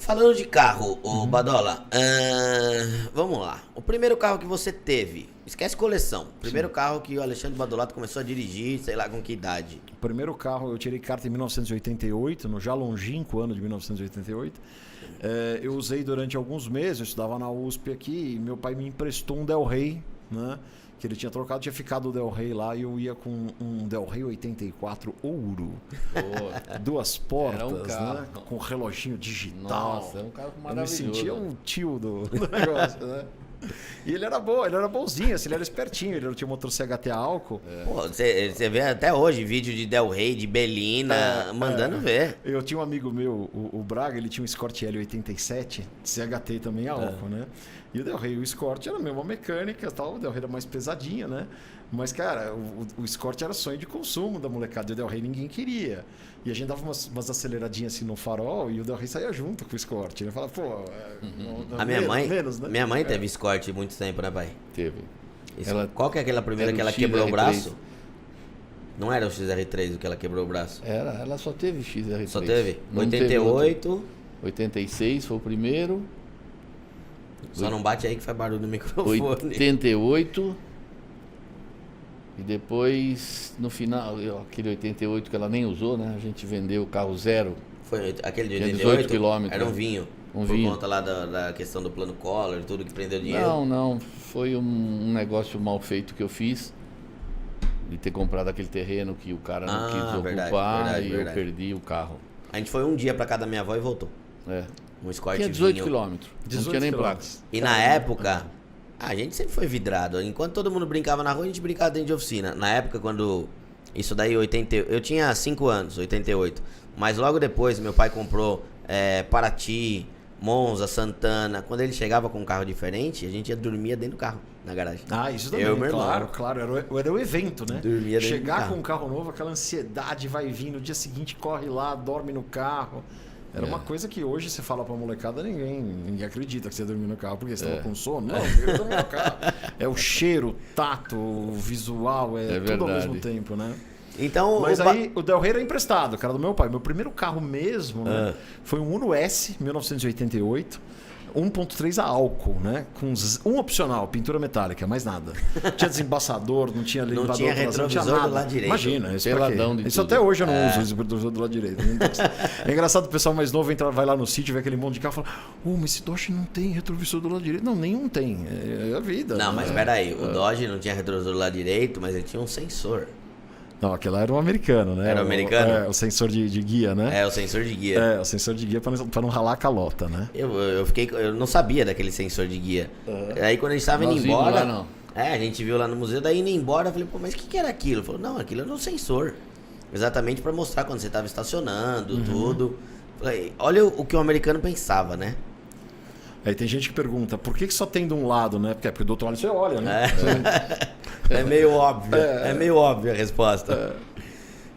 Falando de carro, ô Badola, vamos lá. O primeiro carro que você teve, esquece coleção. Primeiro carro que o Alexandre Badolato começou a dirigir, sei lá com que idade. O primeiro carro eu tirei carta em 1988, no já longínquo ano de 1988. Eu usei durante alguns meses, eu estudava na USP aqui, e meu pai me emprestou um Del Rey, né? Que ele tinha trocado, tinha ficado o Del Rey lá e eu ia com um Del Rey 84 ouro. Pô, Duas portas, carro, né? Com reloginho digital. Nossa, é um carro Eu me maravilhoso. sentia um tio do negócio, né? E ele era bom, ele era bonzinho, assim, ele era espertinho, ele tinha motor CHT a álcool. Pô, você vê até hoje vídeo de Del Rey, de Belina, mandando ver. Eu tinha um amigo meu, o Braga, ele tinha um Escort L87, CHT também a álcool, né? E o Del Rey e o Escort era a mesma mecânica, tal, o Del Rey era mais pesadinho, né? Mas, cara, o Escort era sonho de consumo da molecada, e o Del Rey ninguém queria. E a gente dava umas aceleradinhas assim no farol e o Del Rey saía junto com o Escort. Ele falava, pô... A minha mãe, menos, né? minha mãe teve Escort muito tempo, né, pai? Teve. Qual que é aquela primeira era que o ela quebrou o XR3. braço? Não era o XR3 o que ela quebrou o braço? Ela só teve XR3. Só teve? Não teve outro. 88. 86 foi o primeiro. Só não bate aí que faz barulho no microfone. 88. E depois, no final, aquele 88 que ela nem usou, né? A gente vendeu o carro zero. Foi aquele de Tinha 88? 18 quilômetros. Era um vinho. Um por vinho. conta lá da questão do plano Collor e tudo que prendeu dinheiro. Não. Foi um negócio mal feito que eu fiz. De ter comprado aquele terreno que o cara não quis ocupar e eu perdi o carro. A gente foi um dia pra casa da minha avó e voltou. É. Um Escort Tinha 18 vinho. quilômetros. Não 18 tinha nem quilômetros. placas. E na época, a gente sempre foi vidrado. Enquanto todo mundo brincava na rua, a gente brincava dentro de oficina. Na época, quando... Isso daí, eu tinha 5 anos, 88. Mas logo depois, meu pai comprou Paraty, Monza, Santana. Quando ele chegava com um carro diferente, a gente ia dormir dentro do carro, na garagem. Isso também, Eu e meu irmão. claro. Era o evento, né? Dormia dentro Chegar do carro. com um carro novo, aquela ansiedade vai vir, no dia seguinte corre lá, dorme no carro. Era uma coisa que hoje você fala pra molecada, ninguém acredita que você dormiu no carro, porque você estava com sono. Não, eu dormi no carro. É o cheiro, o tato, o visual, tudo ao mesmo tempo, né? Então, Mas aí o Del Rey era emprestado, cara do meu pai. Meu primeiro carro mesmo, né, foi um Uno S, 1988. 1.3 a álcool, né? Com um opcional, pintura metálica, mais nada. Não tinha desembaçador, não tinha elevador, não tinha não tinha retrovisor nada. do lado direito. Imagina, isso Peladão de isso tudo. até hoje eu não uso esse retrovisor do lado direito. É engraçado o pessoal mais novo vai lá no sítio, vê aquele monte de carro e fala: mas esse Dodge não tem retrovisor do lado direito. Não, nenhum tem. É a vida. Não, né? mas peraí, o Dodge não tinha retrovisor do lado direito, mas ele tinha um sensor. Não, aquele lá era um americano, né? Era um americano? O sensor de guia, né? O sensor de guia. O sensor de guia pra não ralar a calota, né? Eu não sabia daquele sensor de guia. Aí quando a gente tava indo Nós vimos embora. lá, não. A gente viu lá no museu, daí indo embora, eu falei, pô, mas o que era aquilo? Ele falou, não, aquilo era um sensor. Exatamente pra mostrar quando você tava estacionando, tudo. Falei, olha o que o americano pensava, né? Aí tem gente que pergunta, por que só tem de um lado, né? Porque do outro lado você olha, né? É meio óbvio. É meio óbvia a resposta.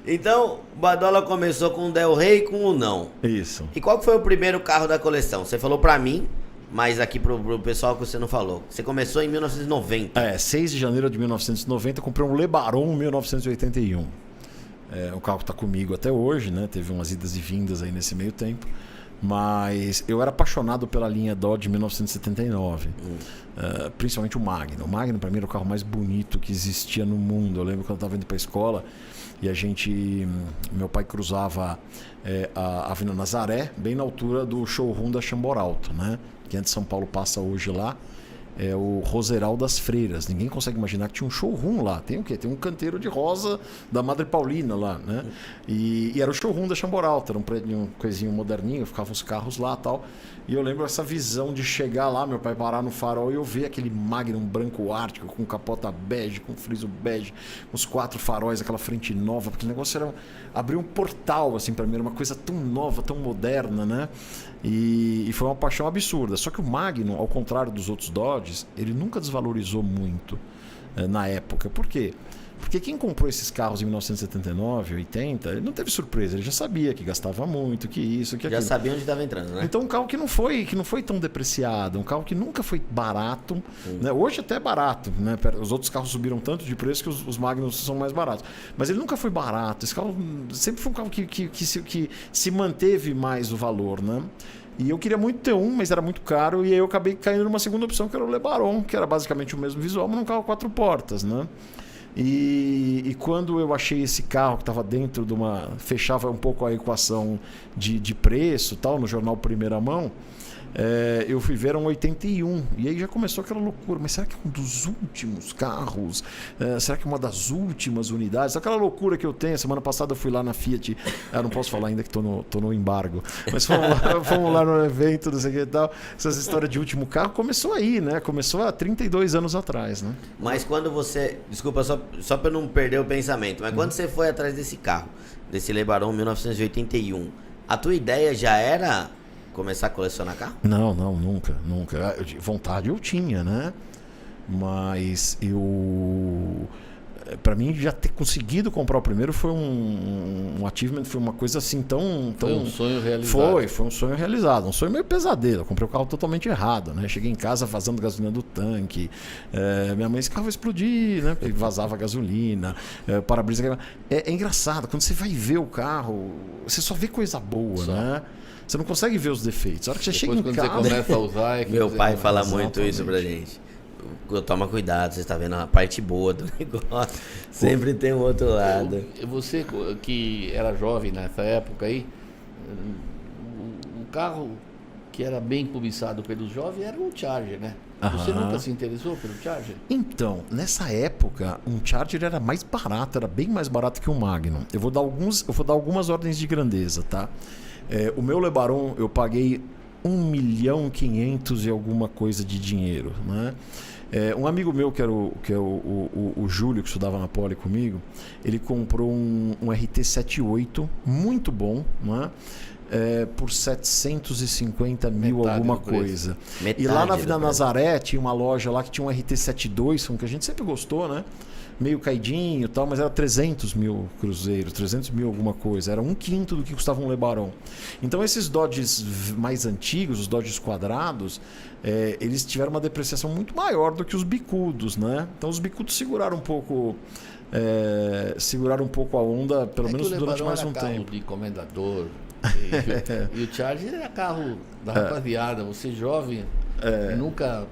Então, Badola começou com o Del Rey e com o não. Isso. E qual que foi o primeiro carro da coleção? Você falou pra mim, mas aqui pro pessoal que você não falou. Você começou em 1990. 6 de janeiro de 1990, comprei um LeBaron 1981. O carro tá comigo até hoje, né? Teve umas idas e vindas aí nesse meio tempo. Mas eu era apaixonado pela linha Dodge 1979, principalmente o Magnum. O Magnum para mim era o carro mais bonito que existia no mundo. Eu lembro quando eu estava indo para a escola e meu pai cruzava a Avenida Nazaré, bem na altura do showroom da Chamboralto, né? Que antes de São Paulo passa hoje lá. É o Roseral das Freiras. Ninguém consegue imaginar que tinha um showroom lá. Tem o quê? Tem um canteiro de rosa da Madre Paulina lá, né? E era o showroom da Chamboralto. Era um prédio, um coisinho moderninho, ficavam os carros lá e tal. E eu lembro essa visão de chegar lá, meu pai parar no farol e eu ver aquele Magnum branco ártico com capota bege, com friso bege, com os 4 faróis, aquela frente nova. Porque o negócio abriu um portal, assim, pra mim. Era uma coisa tão nova, tão moderna, né? E foi uma paixão absurda. Só que o Magnum, ao contrário dos outros Dodges, ele nunca desvalorizou muito na época. Por quê? Porque quem comprou esses carros em 1979, 80, ele não teve surpresa. Ele já sabia que gastava muito, que isso, que aquilo. Já sabia onde estava entrando, né? Então um carro que não foi tão depreciado, um carro que nunca foi barato, né? Hoje até é barato, né? Os outros carros subiram tanto de preço que os Magnums são mais baratos. Mas ele nunca foi barato. Esse carro sempre foi um carro que se manteve mais o valor, né? E eu queria muito ter um, mas era muito caro. E aí eu acabei caindo numa segunda opção, que era o LeBaron, que era basicamente o mesmo visual, mas num carro 4 portas, né? E quando eu achei esse carro que estava dentro de uma... Fechava um pouco a equação de preço e tal, no jornal Primeira Mão, eu fui ver um 81. E aí já começou aquela loucura. Mas será que é um dos últimos carros? Será que é uma das últimas unidades? Aquela loucura que eu tenho. Semana passada eu fui lá na Fiat. Eu não posso falar ainda que tô no embargo. Mas fomos lá no evento, não sei o que e tal. Essa história de último carro começou aí, né? Começou há 32 anos atrás, né? Mas quando você... Desculpa, só para não perder o pensamento. Mas quando você foi atrás desse carro, desse LeBaron 1981, a tua ideia já era... começar a colecionar carro? Não, nunca. Vontade eu tinha, né? Mas para mim já ter conseguido comprar o primeiro foi um achievement, foi uma coisa assim tão... Foi um sonho realizado. Foi um sonho realizado, um sonho meio pesadelo. Eu comprei o carro totalmente errado, né? Cheguei em casa vazando gasolina do tanque. Minha mãe, esse carro vai explodir, né? Porque vazava gasolina, para-brisa. É engraçado, quando você vai ver o carro, você só vê coisa boa, né? Você não consegue ver os defeitos. A hora que você chega em casa... Quando você começa a usar... Meu pai fala muito isso pra gente. Toma cuidado, você está vendo a parte boa do negócio. Sempre tem um outro lado. Você que era jovem nessa época aí, o carro que era bem cobiçado pelos jovens era um Charger, né? Você nunca se interessou pelo Charger? Então, nessa época, um Charger era mais barato, era bem mais barato que um Magnum. Eu vou dar algumas ordens de grandeza, tá? O meu LeBaron eu paguei 1.500.000 e alguma coisa de dinheiro, né? Um amigo meu que é o Júlio, que estudava na Poli comigo, ele comprou um RT78 muito bom, né? Por 750 mil alguma coisa. E lá na Vila Nazaré tinha uma loja lá que tinha um RT72, que a gente sempre gostou, né? Meio caidinho e tal, mas era 300 mil cruzeiros, 300 mil alguma coisa. Era 1/5 do que custava um LeBaron. Então esses Dodges mais antigos, os Dodges quadrados, eles tiveram uma depreciação muito maior do que os bicudos, né? Então os bicudos seguraram um pouco a onda, pelo menos durante mais um tempo. Carro de comendador. E o Charger era carro da rapaziada. Você jovem, nunca...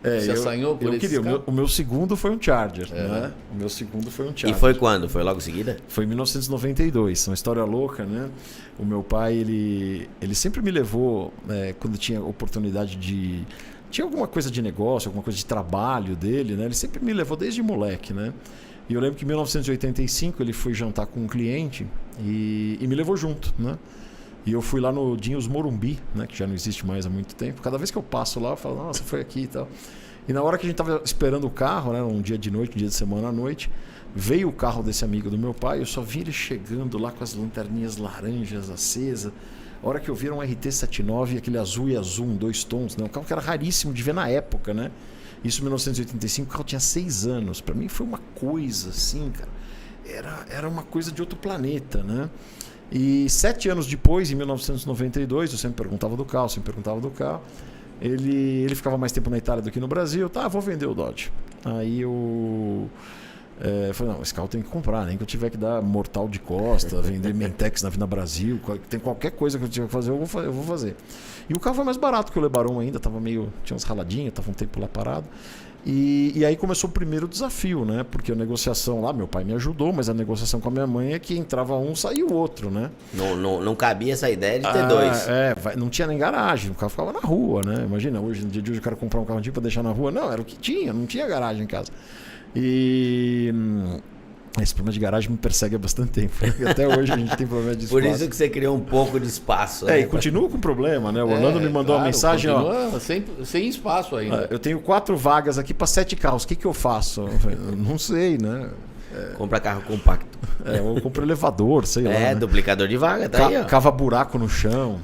Você assanhou por esse carro? O meu segundo foi um Charger, né? O meu segundo foi um Charger. E foi quando? Foi logo em seguida? Foi em 1992. Uma história louca, né? O meu pai, ele sempre me levou, quando tinha oportunidade de... Tinha alguma coisa de negócio, alguma coisa de trabalho dele, né? Ele sempre me levou desde moleque, né? E eu lembro que em 1985 ele foi jantar com um cliente e me levou junto, né? E eu fui lá no Dinhos Morumbi, né, que já não existe mais há muito tempo. Cada vez que eu passo lá, eu falo, nossa, foi aqui e tal. E na hora que a gente estava esperando o carro, né, um dia de noite, um dia de semana à noite, veio o carro desse amigo do meu pai. Eu só vi ele chegando lá com as lanterninhas laranjas acesas. A hora que eu vi um RT79, aquele azul e azul, 2 tons, né, um carro que era raríssimo de ver na época, né? Isso em 1985, o carro tinha 6 anos. Para mim foi uma coisa assim, cara. Era uma coisa de outro planeta, né? E 7 anos depois, em 1992, eu sempre perguntava do carro, ele ficava mais tempo na Itália do que no Brasil. Tá, vou vender o Dodge. Aí eu falei, não, esse carro tem que comprar, nem que eu tiver que dar mortal de costa, vender Mentex na Vina Brasil, tem qualquer coisa que eu tiver que fazer, eu vou fazer. E o carro foi mais barato que o LeBaron ainda, tinha uns raladinhos, tava um tempo lá parado. E aí começou o primeiro desafio, né? Porque a negociação lá, meu pai me ajudou, mas a negociação com a minha mãe é que entrava um, saía o outro, né? Não cabia essa ideia de ter dois. Não tinha nem garagem, o carro ficava na rua, né? Imagina, hoje, no dia de hoje, eu quero comprar um carro antigo para deixar na rua. Não, era o que tinha, não tinha garagem em casa. E esse problema de garagem me persegue há bastante tempo. Até hoje a gente tem problema de espaço. Por isso que você criou um pouco de espaço. E continua com problema, né? O Orlando me mandou uma mensagem, sem espaço ainda. Eu tenho 4 vagas aqui para 7 carros. O que eu faço? Eu não sei, né? Compra carro compacto. Eu compro elevador, sei lá. Duplicador de vaga, tá aí, ó. Cava buraco no chão.